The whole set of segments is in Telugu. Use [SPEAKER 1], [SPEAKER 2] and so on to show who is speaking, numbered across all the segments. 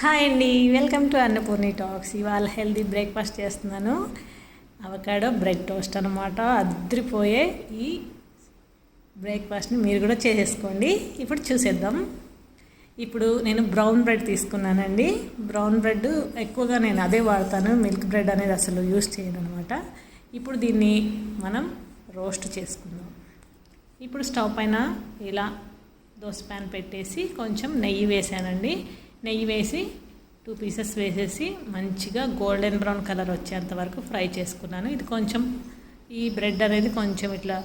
[SPEAKER 1] హాయ్ అండి, వెల్కమ్ టు అన్నపూర్ణి టాక్స్. ఇవాళ హెల్దీ బ్రేక్ఫాస్ట్ చేస్తున్నాను. అవకాడో బ్రెడ్ టోస్ట్ అనమాట. అద్రిపోయే ఈ బ్రేక్ఫాస్ట్ని మీరు కూడా చేసేసుకోండి. ఇప్పుడు చూసేద్దాం. ఇప్పుడు నేను బ్రౌన్ బ్రెడ్ తీసుకున్నానండి. బ్రౌన్ బ్రెడ్ ఎక్కువగా నేను అదే వాడతాను. మిల్క్ బ్రెడ్ అనేది అసలు యూస్ చేయను అనమాట. ఇప్పుడు దీన్ని మనం రోస్ట్ చేసుకుందాం. ఇప్పుడు స్టవ్ పైన ఇలా దోస ప్యాన్ పెట్టేసి కొంచెం నెయ్యి వేసానండి. నెయ్యి వేసి 2 పీసెస్ వేసేసి మంచిగా గోల్డెన్ బ్రౌన్ కలర్ వచ్చేంత వరకు ఫ్రై చేసుకున్నాను. ఇది కొంచెం ఈ బ్రెడ్ అనేది కొంచెం ఇట్లా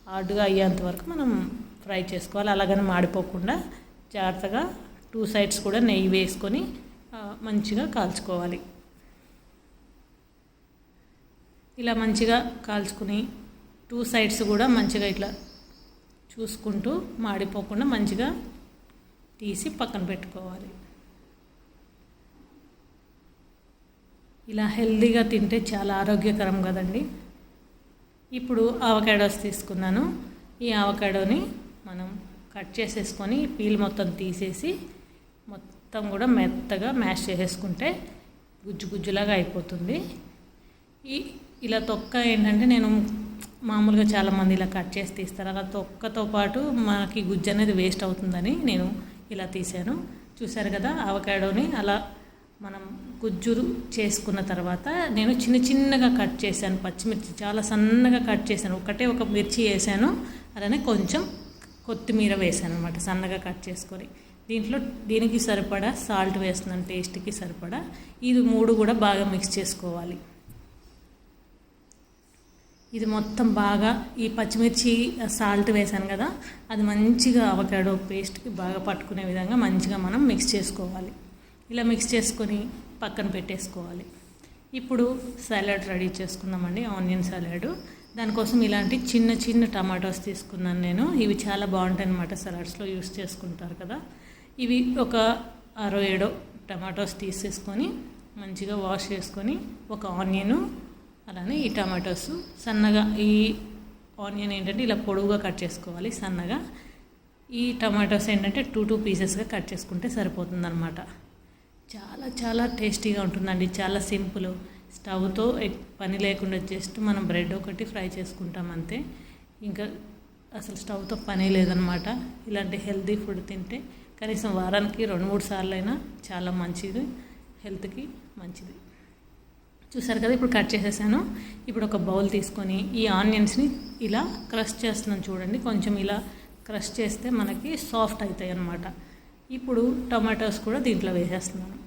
[SPEAKER 1] హార్డ్గా అయ్యేంత వరకు మనం ఫ్రై చేసుకోవాలి. అలాగని మాడిపోకుండా జాగ్రత్తగా 2 సైడ్స్ కూడా నెయ్యి వేసుకొని మంచిగా కాల్చుకోవాలి. ఇలా మంచిగా కాల్చుకుని 2 సైడ్స్ కూడా మంచిగా ఇట్లా చూసుకుంటూ మాడిపోకుండా మంచిగా తీసి పక్కన పెట్టుకోవాలి. ఇలా హెల్దీగా తింటే చాలా ఆరోగ్యకరం కదండి. ఇప్పుడు అవకాడోస్ తీసుకున్నాను. ఈ అవకాడోని మనం కట్ చేసేసుకొని పీల్ మొత్తం తీసేసి మొత్తం కూడా మెత్తగా మ్యాష్ చేసేసుకుంటే గుజ్జు గుజ్జులాగా అయిపోతుంది. ఇలా తొక్క ఏంటంటే నేను మామూలుగా చాలామంది ఇలా కట్ చేసి తీస్తారు. అలా తొక్కతో పాటు మనకి గుజ్జు అనేది వేస్ట్ అవుతుందని నేను ఇలా తీసాను. చూసారు కదా, అవకాడోని అలా మనం గుజ్జు చేసుకున్న తర్వాత నేను చిన్న చిన్నగా కట్ చేశాను. పచ్చిమిర్చి చాలా సన్నగా కట్ చేశాను. ఒక మిర్చి వేసాను. అలానే కొంచెం కొత్తిమీర వేసాను అనమాట, సన్నగా కట్ చేసుకొని. దీనికి సరిపడా సాల్ట్ వేస్తున్నాను, టేస్ట్కి సరిపడా. ఇది 3 కూడా బాగా మిక్స్ చేసుకోవాలి. ఇది మొత్తం బాగా ఈ పచ్చిమిర్చి సాల్ట్ వేసాను కదా, అది మంచిగా అవకాడో పేస్ట్కి బాగా పట్టుకునే విధంగా మంచిగా మనం మిక్స్ చేసుకోవాలి. ఇలా మిక్స్ చేసుకొని పక్కన పెట్టేసుకోవాలి. ఇప్పుడు సలాడ్ రెడీ చేసుకుందామండి, ఆనియన్ సలాడ్. దానికోసం ఇలాంటి చిన్న చిన్న టమాటోస్ తీసుకున్నాను నేను. ఇవి చాలా బాగుంటాయి అన్నమాట, సలాడ్స్లో యూస్ చేసుకుంటారు కదా. ఇవి ఒక 6-7 టమాటోస్ తీసేసుకొని మంచిగా వాష్ చేసుకొని ఒక ఆనియను, అలానే ఈ టమాటోస్ సన్నగా, ఈ ఆనియన్ ఏంటంటే ఇలా పొడవుగా కట్ చేసుకోవాలి సన్నగా. ఈ టమాటోస్ ఏంటంటే 2 పీసెస్గా కట్ చేసుకుంటే సరిపోతుంది అనమాట. చాలా చాలా టేస్టీగా ఉంటుందండి. చాలా సింపుల్. స్టవ్తో పని లేకుండా జస్ట్ మనం బ్రెడ్ ఒకటి ఫ్రై చేసుకుంటాం అంతే. ఇంకా అసలు స్టవ్తో పని లేదనమాట. ఇలాంటి హెల్తీ ఫుడ్ తింటే కనీసం వారానికి 2-3 సార్లు అయినా చాలా మంచిది, హెల్త్కి మంచిది. చూసారు కదా, ఇప్పుడు కట్ చేసేసాను. ఇప్పుడు ఒక బౌల్ తీసుకొని ఈ ఆనియన్స్ని ఇలా క్రష్ చేస్తున్నాను. చూడండి, కొంచెం ఇలా క్రష్ చేస్తే మనకి సాఫ్ట్ అవుతాయి అన్నమాట. ఇప్పుడు టమాటోస్ కూడా దీంట్లో వేసేస్తున్నాను.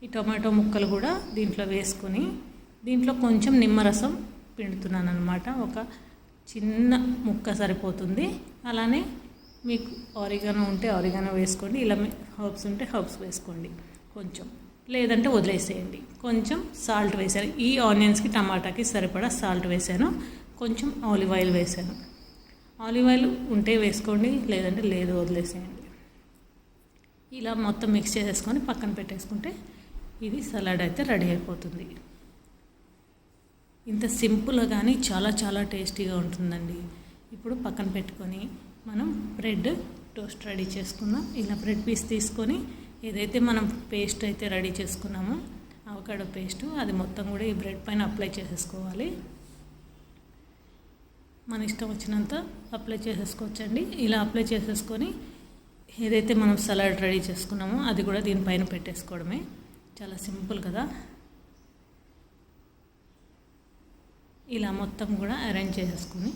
[SPEAKER 1] ఈ టమాటో ముక్కలు కూడా దీంట్లో వేసుకొని దీంట్లో కొంచెం నిమ్మరసం పిండుతున్నాను అనమాట. ఒక చిన్న ముక్క సరిపోతుంది. అలానే మీకు ఆరిగానో ఉంటే ఆరిగానో వేసుకోండి. ఇలా హర్బ్స్ ఉంటే హర్బ్స్ వేసుకోండి. కొంచెం లేదంటే వదిలేసేయండి. కొంచెం సాల్ట్ వేసాను. ఈ ఆనియన్స్కి టమాటాకి సరిపడా సాల్ట్ వేసాను. కొంచెం ఆలివ్ ఆయిల్ వేసాను. ఆలివ్ ఆయిల్ ఉంటే వేసుకోండి, లేదంటే లేదు, వదిలేసేయండి. ఇలా మొత్తం మిక్స్ చేసేసుకొని పక్కన పెట్టేసుకుంటే ఇది సలాడ్ అయితే రెడీ అయిపోతుంది. ఇంత సింపుల్గా కానీ చాలా చాలా టేస్టీగా ఉంటుందండి. ఇప్పుడు పక్కన పెట్టుకొని మనం బ్రెడ్ టోస్ట్ రెడీ చేసుకుందాం. ఇలా బ్రెడ్ పీస్ తీసుకొని ఏదైతే మనం పేస్ట్ అయితే రెడీ చేసుకున్నామో అవకాడో పేస్టు, అది మొత్తం కూడా ఈ బ్రెడ్ పైన అప్లై చేసేసుకోవాలి. మన ఇష్టం వచ్చినంత అప్లై చేసేసుకోవచ్చండి. ఇలా అప్లై చేసేసుకొని ఏదైతే మనం సలాడ్ రెడీ చేసుకున్నామో అది కూడా దీనిపైన పెట్టేసుకోవడమే. చాలా సింపుల్ కదా. ఇలా మొత్తం కూడా అరేంజ్ చేసేసుకుని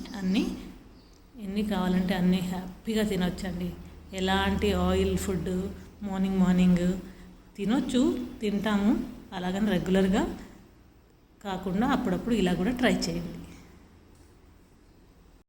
[SPEAKER 1] ఎన్ని కావాలంటే అన్నీ హ్యాపీగా తినొచ్చండి. ఎలాంటి ఆయిల్ ఫుడ్ మార్నింగ్ తింటాము. అలాగని రెగ్యులర్గా కాకుండా అప్పుడప్పుడు ఇలా కూడా ట్రై చేయండి.